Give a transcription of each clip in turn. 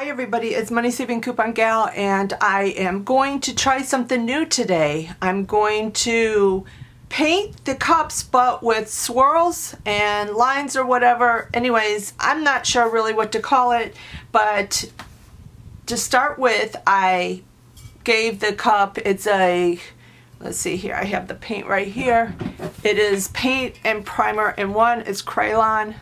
Hi everybody, it's Money Saving Coupon Gal, and I am going to try something new today. I'm going to paint the cups but with swirls and lines or whatever. Anyways, I'm not sure really what to call it, but to start with, I gave the cup, it's a, let's see here, I have the paint right here. It is paint and primer in one, it's crayon.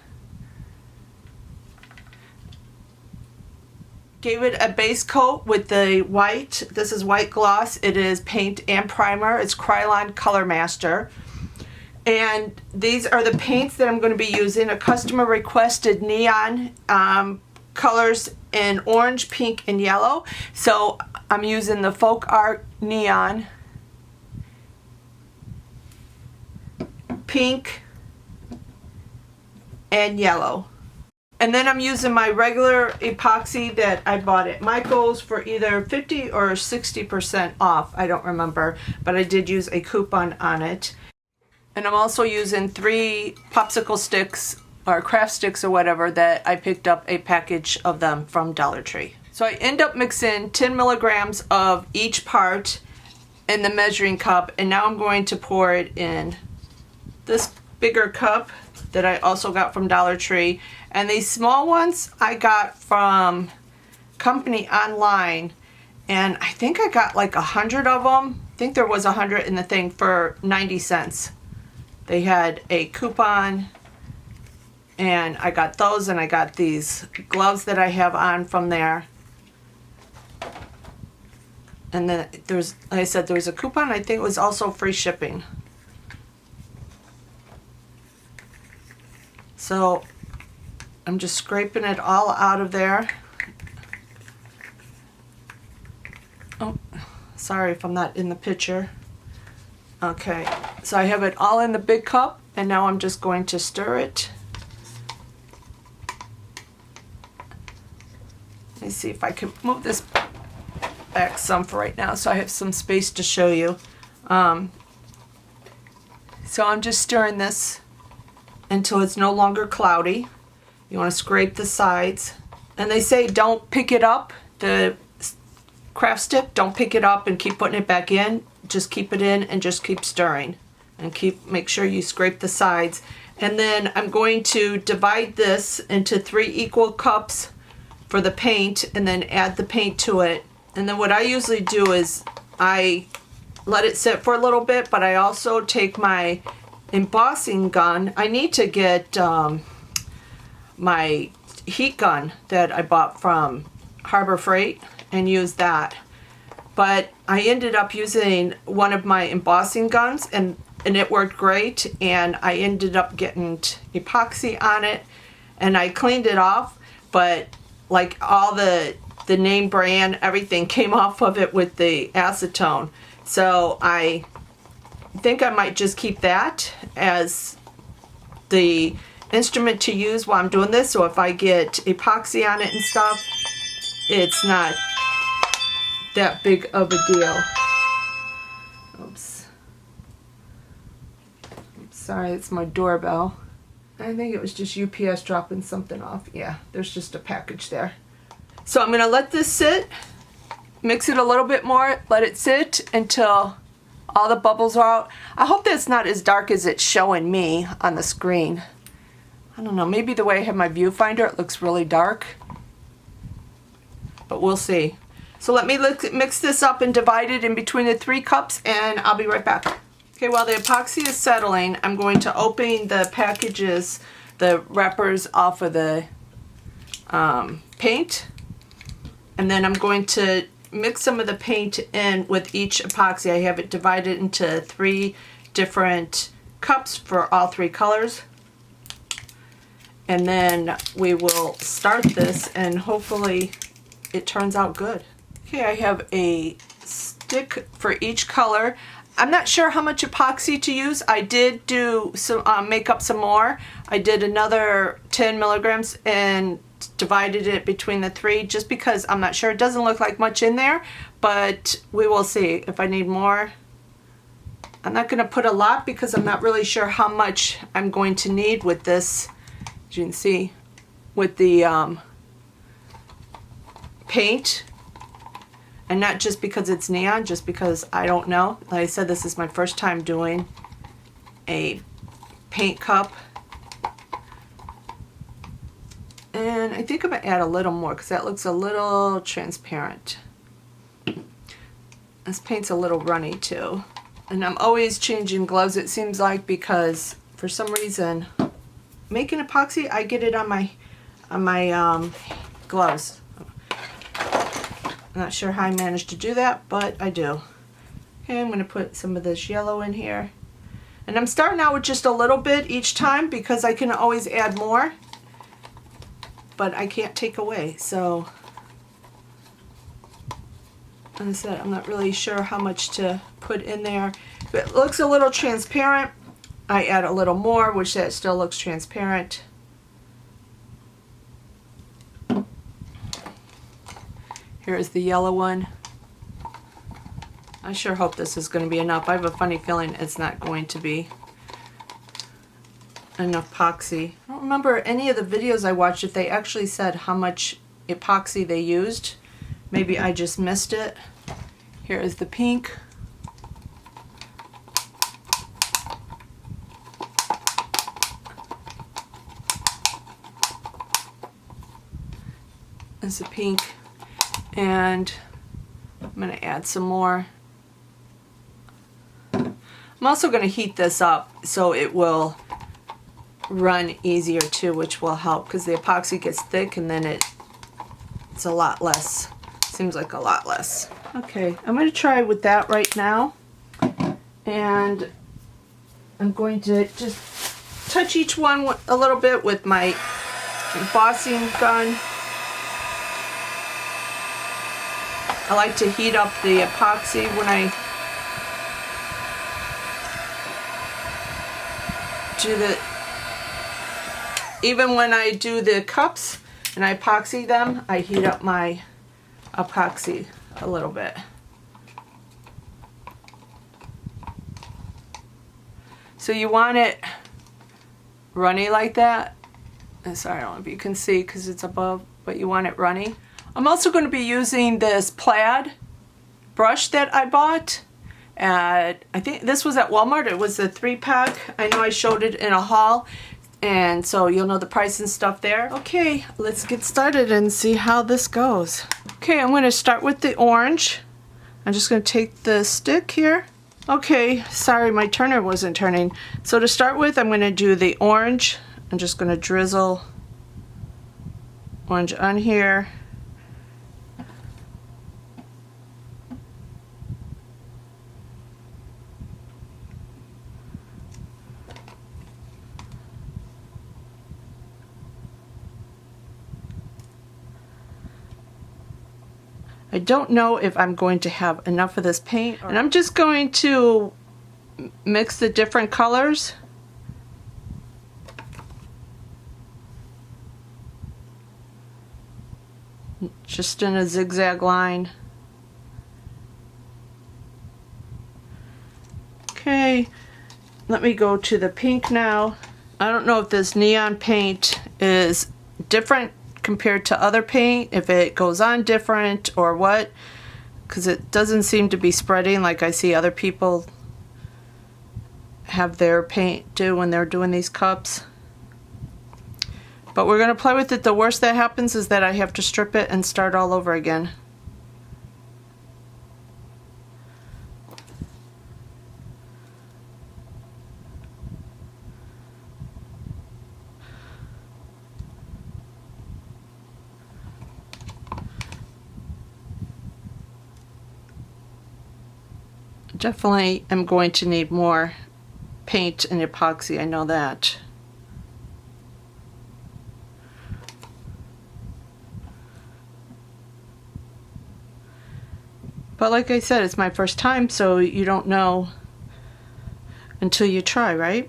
Gave it a base coat with the white. This is white gloss. It is paint and primer. It's Krylon Color Master. And these are the paints that I'm going to be using. A customer requested neon colors in orange, pink, and yellow. So I'm using the Folk Art Neon, pink, and yellow. And then I'm using my regular epoxy that I bought at Michael's for either 50 or 60% off. I don't remember, but I did use a coupon on it. And I'm also using 3 popsicle sticks or craft sticks or whatever that I picked up a package of them from Dollar Tree. So I end up mixing 10 milligrams of each part in the measuring cup, and now I'm going to pour it in this bigger cup that I also got from Dollar Tree. And these small ones I got from company online, and I think I got like 100 of them. I think there was 100 in the thing for 90 cents. They had a coupon, and I got those, and I got these gloves that I have on from there. And then there's, like I said, there was a coupon. I think it was also free shipping. So I'm just scraping it all out of there. Oh, sorry if I'm not in the picture. Okay, so I have it all in the big cup, and now I'm just going to stir it. Let me see if I can move this back some for right now so I have some space to show you. So I'm just stirring this until it's no longer cloudy. You want to scrape the sides. And they say don't pick it up, the craft stick, don't pick it up and keep putting it back in. Just keep it in and just keep stirring. And make sure you scrape the sides. And then I'm going to divide this into 3 equal cups for the paint, and then add the paint to it. And then what I usually do is I let it sit for a little bit, but I also take my embossing gun. I need to get my heat gun that I bought from Harbor Freight and use that. But I ended up using one of my embossing guns, and it worked great, and I ended up getting epoxy on it, and I cleaned it off, but like all the name brand, everything came off of it with the acetone. So I think I might just keep that as the instrument to use while I'm doing this, so if I get epoxy on it and stuff, it's not that big of a deal. Oops. Sorry, it's my doorbell. I think it was just UPS dropping something off. Yeah, there's just a package there. So I'm going to let this sit, mix it a little bit more, let it sit until all the bubbles are out. I hope that's not as dark as it's showing me on the screen. I don't know, maybe the way I have my viewfinder, it looks really dark. But we'll see. So let me mix this up and divide it in between the 3 cups, and I'll be right back. Okay, while the epoxy is settling, I'm going to open the packages, the wrappers off of the paint. And then I'm going to mix some of the paint in with each epoxy. I have it divided into 3 different cups for all 3 colors. And then we will start this, and hopefully it turns out good. Okay, I have a stick for each color. I'm not sure how much epoxy to use. I did do some make up some more. I did another 10 milligrams and divided it between the 3 just because I'm not sure. It doesn't look like much in there, but we will see if I need more. I'm not going to put a lot because I'm not really sure how much I'm going to need with this. As you can see, with the paint. And not just because it's neon, just because I don't know. Like I said, this is my first time doing a paint cup. And I think I'm going to add a little more because that looks a little transparent. This paint's a little runny too. And I'm always changing gloves, it seems like, because for some reason, making epoxy, I get it on my gloves. I'm not sure how I managed to do that, but I do. Okay, I'm going to put some of this yellow in here. And I'm starting out with just a little bit each time because I can always add more. But I can't take away, so as I said, I'm not really sure how much to put in there. If it looks a little transparent, I add a little more, which that still looks transparent. Here's the yellow one. I sure hope this is going to be enough. I have a funny feeling it's not going to be enough epoxy. I don't remember any of the videos I watched if they actually said how much epoxy they used. Maybe I just missed it. Here is the pink. There's the pink. And I'm going to add some more. I'm also going to heat this up so it will run easier too, which will help because the epoxy gets thick and then it's a lot less. Seems like a lot less. Okay, I'm going to try with that right now, and I'm going to just touch each one a little bit with my embossing gun. I like to heat up the epoxy when I do even when I do the cups and I epoxy them, I heat up my epoxy a little bit. So you want it runny like that. Sorry, I don't know if you can see because it's above, but you want it runny. I'm also going to be using this plaid brush that I bought at, I think this was at Walmart. It was a 3-pack. I know I showed it in a haul, and so you'll know the price and stuff there. Okay, let's get started and see how this goes. Okay, I'm going to start with the orange. I'm just going to take the stick here. Okay, sorry, my turner wasn't turning. So to start with, I'm going to do the orange. I'm just going to drizzle orange on here. I don't know if I'm going to have enough of this paint, and I'm just going to mix the different colors. Just in a zigzag line. Okay, let me go to the pink now. I don't know if this neon paint is different compared to other paint, if it goes on different or what, because it doesn't seem to be spreading like I see other people have their paint do when they're doing these cups. But we're going to play with it. The worst that happens is that I have to strip it and start all over again. Definitely am going to need more paint and epoxy, I know that. But like I said, it's my first time, so you don't know until you try, right?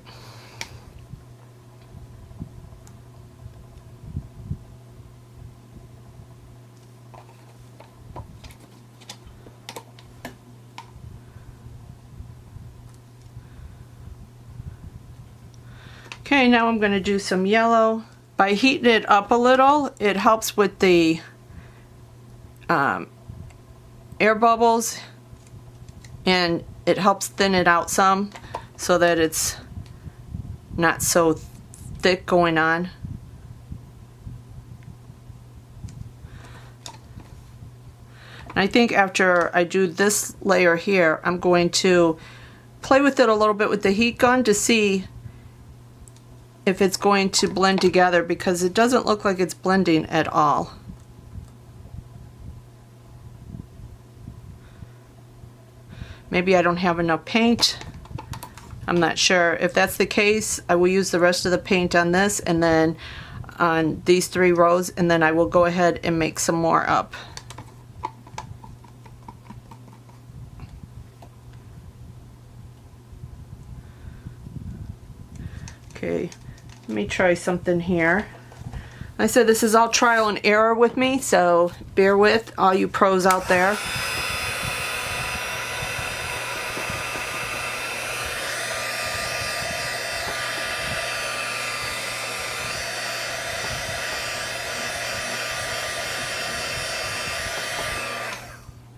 Okay, now I'm going to do some yellow. By heating it up a little, it helps with the air bubbles, and it helps thin it out some so that it's not so thick going on. And I think after I do this layer here, I'm going to play with it a little bit with the heat gun to see if it's going to blend together, because it doesn't look like it's blending at all. Maybe I don't have enough paint. I'm not sure. If that's the case, I will use the rest of the paint on this and then on these 3 rows, and then I will go ahead and make some more up. Okay, let me try something here. I said this is all trial and error with me, so bear with all you pros out there.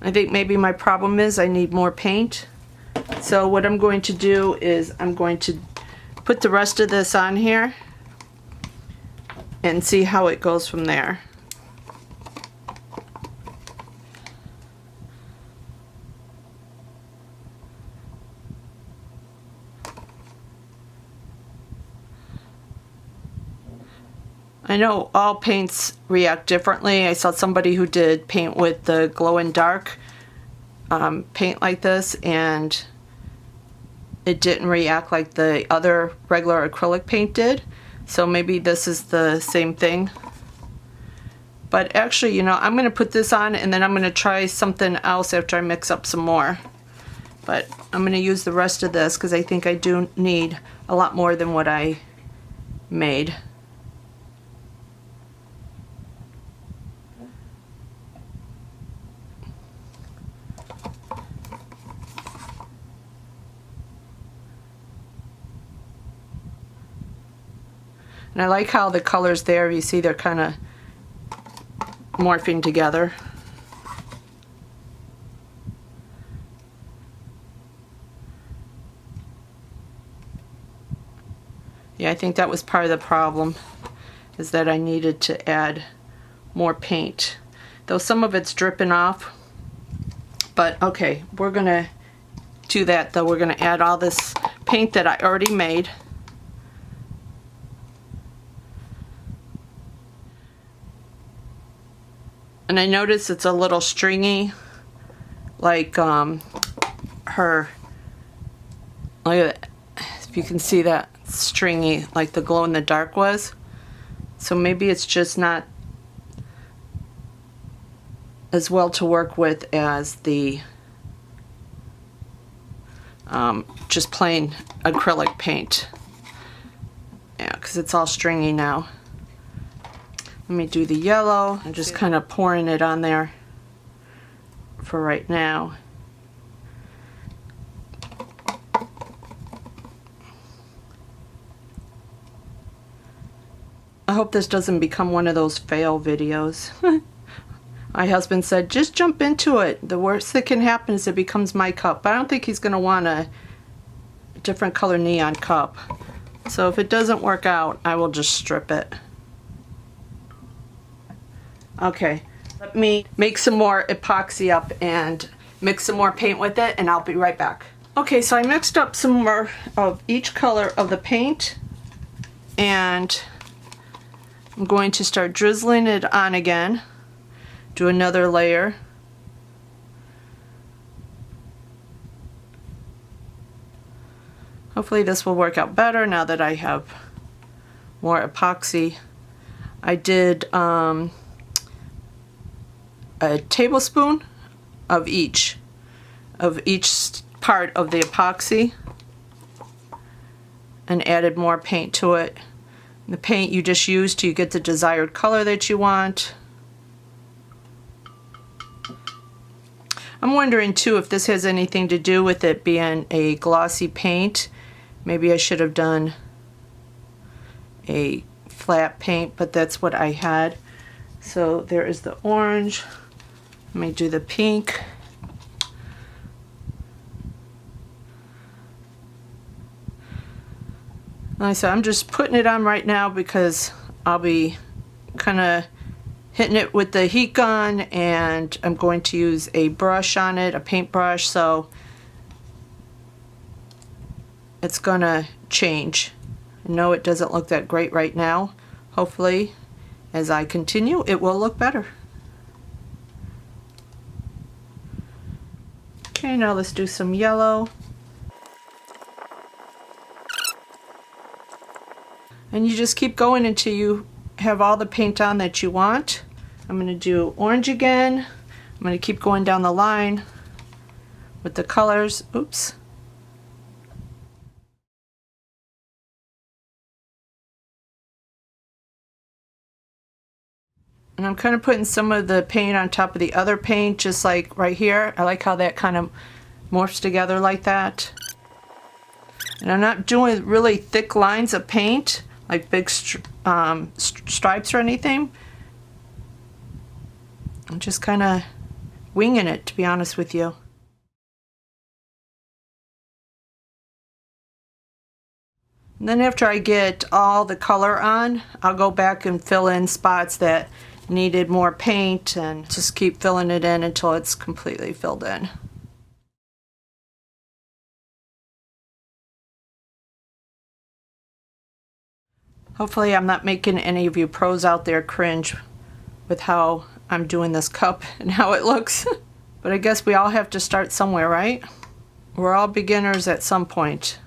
I think maybe my problem is I need more paint. So what I'm going to do is I'm going to put the rest of this on here and see how it goes from there. I know all paints react differently. I saw somebody who did paint with the glow in dark paint like this, and it didn't react like the other regular acrylic paint did. So maybe this is the same thing. But actually, you know, I'm going to put this on and then I'm going to try something else after I mix up some more. But I'm going to use the rest of this because I think I do need a lot more than what I made. And I like how the colors there, you see they're kind of morphing together. Yeah, I think that was part of the problem, is that I needed to add more paint. Though some of it's dripping off. But okay, we're going to do that though. We're going to add all this paint that I already made. And I notice it's a little stringy, like her, look at it, if you can see that, stringy, like the glow in the dark was. So maybe it's just not as well to work with as the just plain acrylic paint. Yeah, because it's all stringy now. Let me do the yellow. I'm just kind of pouring it on there for right now. I hope this doesn't become one of those fail videos. My husband said, just jump into it. The worst that can happen is it becomes my cup. But I don't think he's going to want a different color neon cup. So if it doesn't work out, I will just strip it. Okay, let me make some more epoxy up and mix some more paint with it, and I'll be right back. Okay, so I mixed up some more of each color of the paint, and I'm going to start drizzling it on again. Do another layer. Hopefully this will work out better now that I have more epoxy. I did a tablespoon of each part of the epoxy and added more paint to it. The paint you just use till you get the desired color that you want. I'm wondering too if this has anything to do with it being a glossy paint. Maybe I should have done a flat paint, but that's what I had. So there is the orange. Let me do the pink. Like I said, I'm just putting it on right now because I'll be kind of hitting it with the heat gun, and I'm going to use a brush on it, a paintbrush, so it's gonna change. I know it doesn't look that great right now. Hopefully, as I continue, it will look better. Okay, now let's do some yellow. And you just keep going until you have all the paint on that you want. I'm going to do orange again. I'm going to keep going down the line with the colors. Oops. And I'm kind of putting some of the paint on top of the other paint, just like right here. I like how that kind of morphs together like that. And I'm not doing really thick lines of paint, like big stripes or anything. I'm just kind of winging it, to be honest with you. And then after I get all the color on, I'll go back and fill in spots that needed more paint and just keep filling it in until it's completely filled in. Hopefully I'm not making any of you pros out there cringe with how I'm doing this cup and how it looks. But I guess we all have to start somewhere, right? We're all beginners at some point.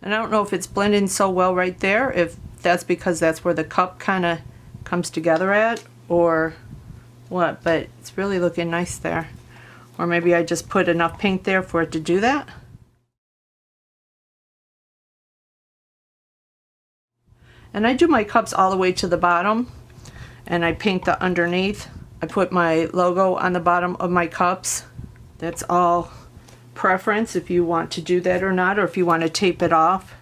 And I don't know if it's blending so well right there, if that's because that's where the cup kind of comes together at, or what, but it's really looking nice there. Or maybe I just put enough paint there for it to do that. And I do my cups all the way to the bottom, and I paint the underneath. I put my logo on the bottom of my cups. That's all preference if you want to do that or not, or if you want to tape it off.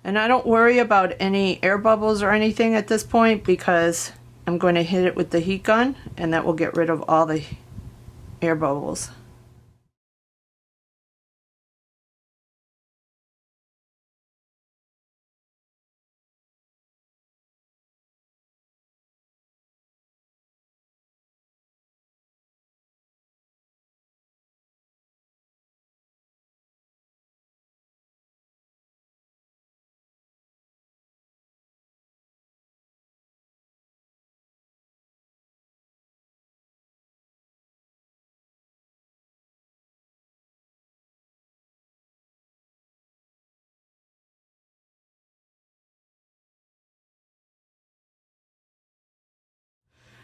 And I don't worry about any air bubbles or anything at this point because I'm going to hit it with the heat gun, and that will get rid of all the air bubbles.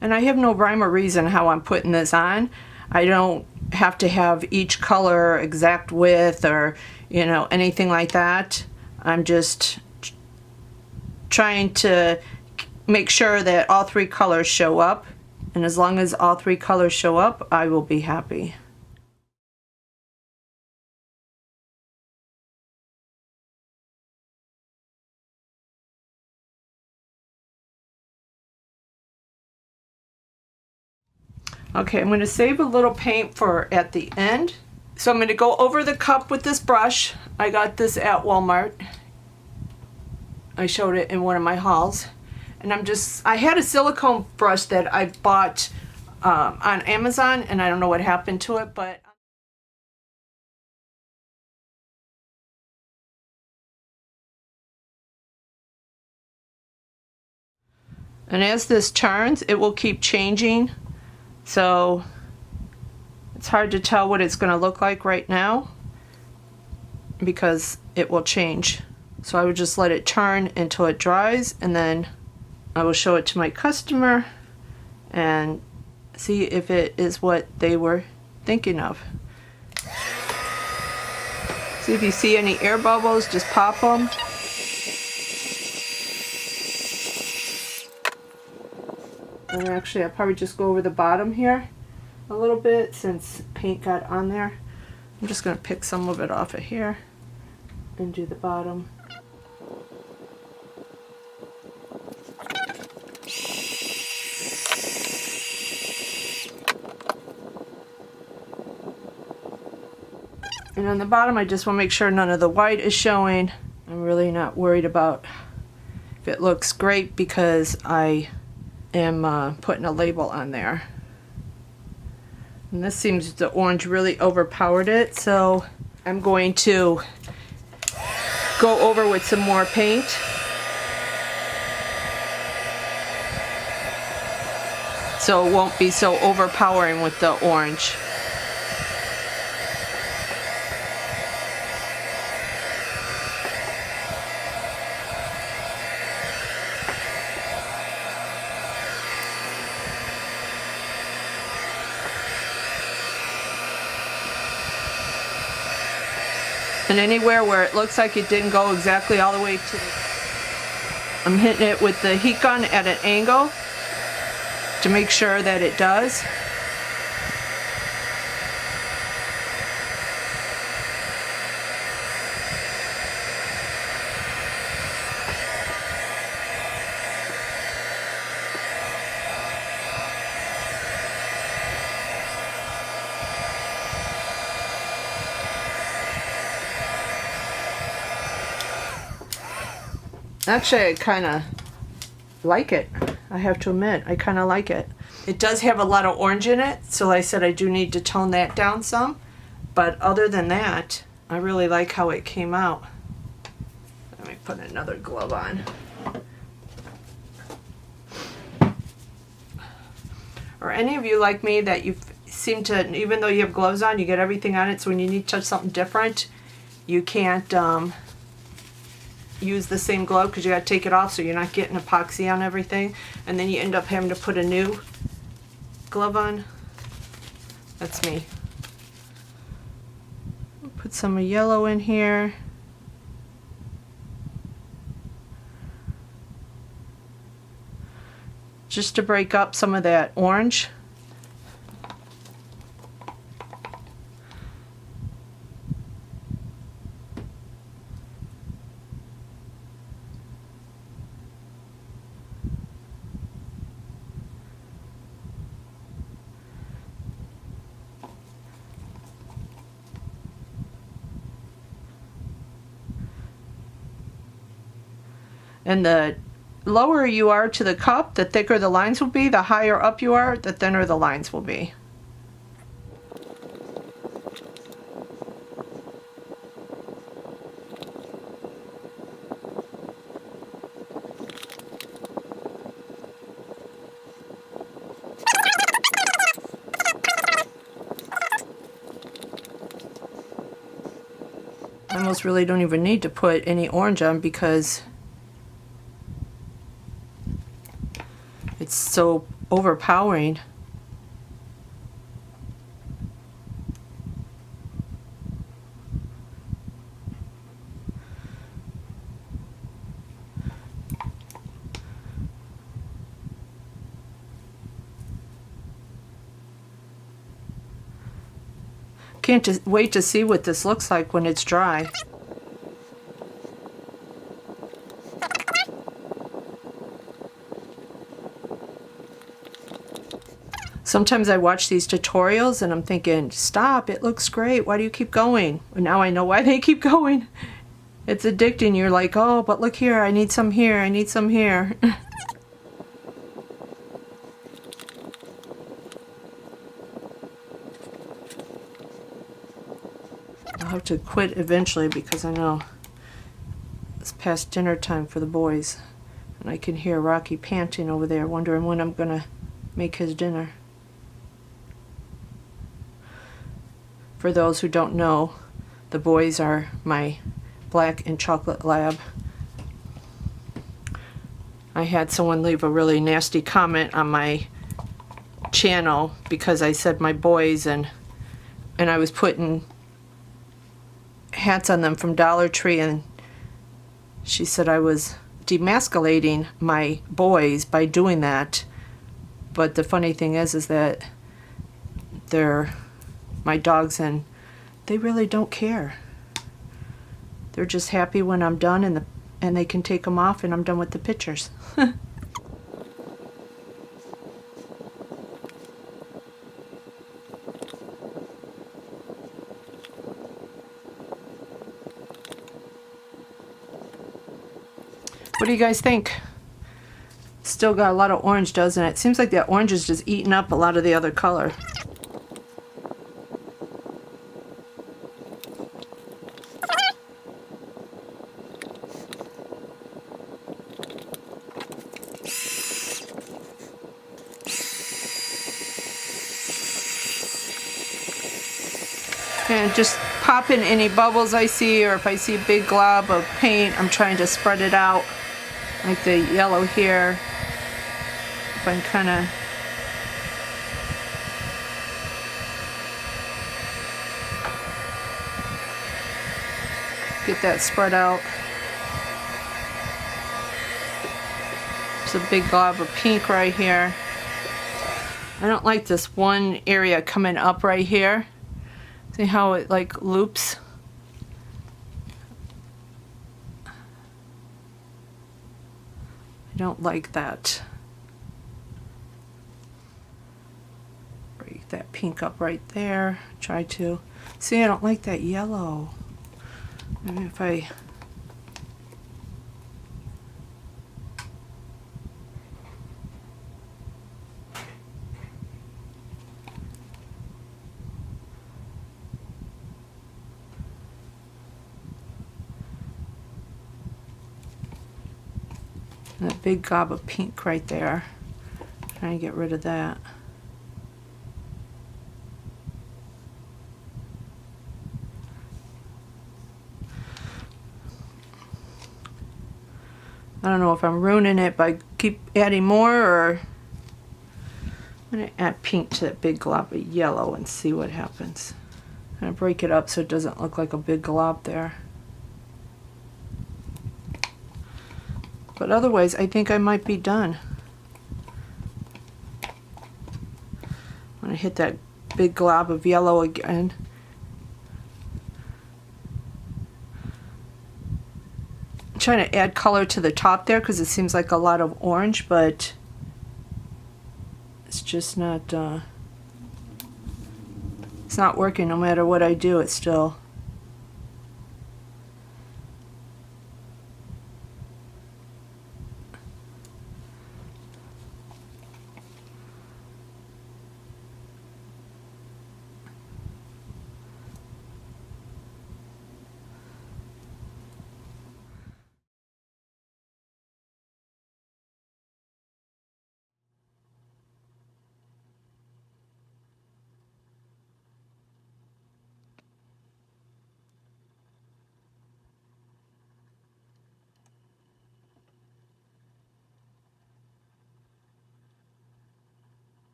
And I have no rhyme or reason how I'm putting this on. I don't have to have each color exact width or, you know, anything like that. I'm just trying to make sure that all three colors show up. And as long as all three colors show up, I will be happy. Okay, I'm going to save a little paint for at the end. So I'm going to go over the cup with this brush. I got this at Walmart. I showed it in one of my hauls. And I had a silicone brush that I bought on Amazon, and I don't know what happened to it, but and as this turns, it will keep changing. So it's hard to tell what it's going to look like right now because it will change. So I would just let it turn until it dries, and then I will show it to my customer and see if it is what they were thinking of. See if you see any air bubbles, just pop them. And actually I'll probably just go over the bottom here a little bit since paint got on there. I'm just going to pick some of it off of here and do the bottom. And on the bottom I just want to make sure none of the white is showing. I'm really not worried about if it looks great because I am putting a label on there. And this seems the orange really overpowered it, so I'm going to go over with some more paint. So it won't be so overpowering with the orange. And anywhere where it looks like it didn't go exactly all the way to the... I'm hitting it with the heat gun at an angle to make sure that it does. Actually, I kind of like it. I have to admit, I kind of like it. It does have a lot of orange in it, so like I said, I do need to tone that down some. But other than that, I really like how it came out. Let me put another glove on. Or any of you like me that you seem to, even though you have gloves on, you get everything on it, so when you need to touch something different, you can't use the same glove because you got to take it off so you're not getting epoxy on everything, and then you end up having to put a new glove on. That's me. Put some yellow in here. Just to break up some of that orange. And the lower you are to the cup, the thicker the lines will be. The higher up you are, the thinner the lines will be. I almost really don't even need to put any orange on because it's so overpowering. Can't just wait to see what this looks like when it's dry. Sometimes I watch these tutorials and I'm thinking, stop, it looks great, why do you keep going? And now I know why they keep going. It's addicting. You're like, oh, but look here, I need some here, I need some here. I'll have to quit eventually because I know it's past dinner time for the boys. And I can hear Rocky panting over there, wondering when I'm gonna make his dinner. For those who don't know, the boys are my Black and Chocolate Lab. I had someone leave a really nasty comment on my channel because I said my boys, and I was putting hats on them from Dollar Tree, and she said I was demasculating my boys by doing that. But the funny thing is that they're my dogs, and they really don't care. They're just happy when I'm done, and they can take them off, and I'm done with the pictures. What do you guys think? Still got a lot of orange, doesn't it? Seems like that orange is just eating up a lot of the other color. And just pop in any bubbles I see, or if I see a big glob of paint, I'm trying to spread it out, like the yellow here. If I can kind of get that spread out. There's a big glob of pink right here. I don't like this one area coming up right here. See how it like loops? I don't like that. Break that pink up right there. Try to. See, I don't like that yellow. Maybe if I... And a big gob of pink right there. Trying to get rid of that. I don't know if I'm ruining it by keep adding more, or I'm going to add pink to that big glob of yellow and see what happens. I'm going to break it up so it doesn't look like a big glob there. But otherwise, I think I might be done. I'm going to hit that big glob of yellow again. I'm trying to add color to the top there because it seems like a lot of orange, but it's just not, it's not working no matter what I do. It's still